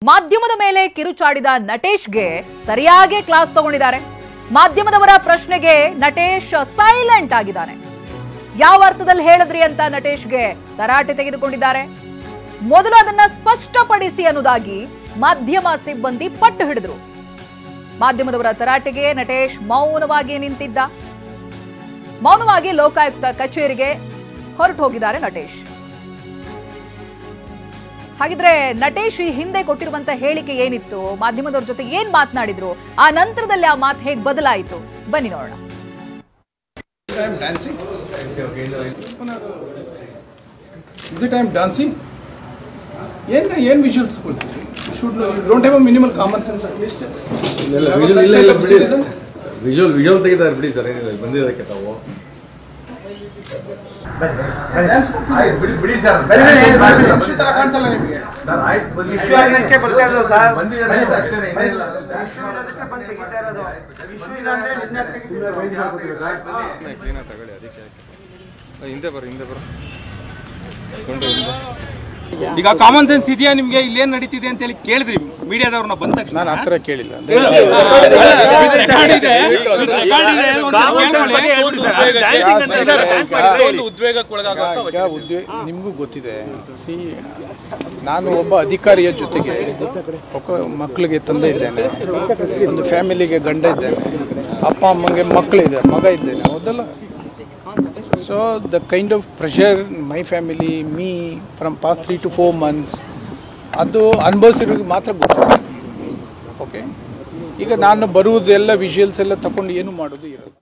ಮಾಧ್ಯಮದ ಮೇಲೆ ಕಿರುಚಾಡಿದ ನಟೇಶ್ಗೆ ಸರಿಯಾಗಿ ಕ್ಲಾಸ್ ತಗೊಂಡಿದ್ದಾರೆ. ಮಾಧ್ಯಮದವರ ಪ್ರಶ್ನೆಗೆ ನಟೇಶ್ ಸೈಲೆಂಟ್ ಆಗಿದ್ದಾನೆ. ಯಾವ ಅರ್ಥದಲ್ಲಿ ಹೇಳಿದ್ರಿ ಅಂತ ನಟೇಶ್ಗೆ ತರಾಟೆ ತೆಗೆದುಕೊಂಡಿದ್ದಾರೆ. ಮೊದಲು ಅದನ್ನ ಸ್ಪಷ್ಟಪಡಿಸಿ ಅನ್ನೋದಾಗಿ ಮಾಧ್ಯಮ ಸಿಬ್ಬಂದಿ ಪಟ್ಟು ಹಿಡಿದ್ರು. ಮಾಧ್ಯಮದವರ ತರಾಟೆಗೆ ನಟೇಶ್ ಮೌನವಾಗಿ ನಿಂತಿದ್ದ. ಮೌನವಾಗಿ ಲೋಕಾಯುಕ್ತ ಕಚೇರಿಗೆ ಹೊರಟು ಹೋಗಿದ್ದಾರೆ ನಟೇಶ್. ಹಾಗಿದ್ರೆ ನಟೇಶ್ ಈ ಹಿಂದೆ ಕೊಟ್ಟಿರುವಂತ ಹೇಳಿಕೆ ಏನಿತ್ತು, ಮಾಧ್ಯಮದವ್ರ ಜೊತೆ ಏನ್ ಮಾತನಾಡಿದ್ರು, ಆ ನಂತರದಲ್ಲಿ ಆ ಮಾತು ಹೇಗೆ ಬದಲಾಯಿತು, ಬನ್ನಿ ನೋಡೋಣ. ಏನ್ visuals don't have a minimal common sense at least. Visual ತೆಗಿತಾರೆ ಬಿಡಿ ಸರ್, ಏನಿಲ್ಲ ಬಂದಿದ್ದಕ್ಕೆ ತಾವು ಬಿಡಿ ಸರ್. ಕಾಣಿಸಲ್ಲ ನಿಮಗೆ ಹಿಂದೆ ಬರ ಈಗ ಕಾಮನ್ ಸೆನ್ಸ್ ಇದೆಯಾ ನಿಮ್ಗೆ? ಇಲ್ಲೇನ್ ನಡೀತಿದೆ ಅಂತ ಹೇಳಿ ಕೇಳಿದ್ರಿ ಮೀಡಿಯಾದವ್ರನ್ನ ಬಂದ ತಕ್ಷಣ? ನಾನು ಆತರ ಕೇಳಿಲ್ಲ. ನಿಮಗೂ ಗೊತ್ತಿದೆ, ನಾನು ಒಬ್ಬ ಅಧಿಕಾರಿಯ ಜೊತೆಗೆ ಮಕ್ಕಳಿಗೆ ತಂದೆ ಇದ್ದೇನೆ, ಒಂದು ಫ್ಯಾಮಿಲಿಗೆ ಗಂಡ ಇದ್ದೇನೆ, ಅಪ್ಪ ಅಮ್ಮಂಗೆ ಮಕ್ಕಳಿದೆ, ಮಗ ಇದ್ದೇನೆ, ಹೌದಲ್ಲ. So the kind of pressure my family, me from past 3 to 4 months, ಅದು ಅನುಭವಿಸಿರೋರಿಗೆ ಮಾತ್ರ ಗೊತ್ತು. ಓಕೆ, ಈಗ ನಾನು ಬರುವುದೆಲ್ಲ ವಿಜುವಲ್ಸ್ ಎಲ್ಲ ತಗೊಂಡು ಏನು ಮಾಡೋದು ಇರೋದು.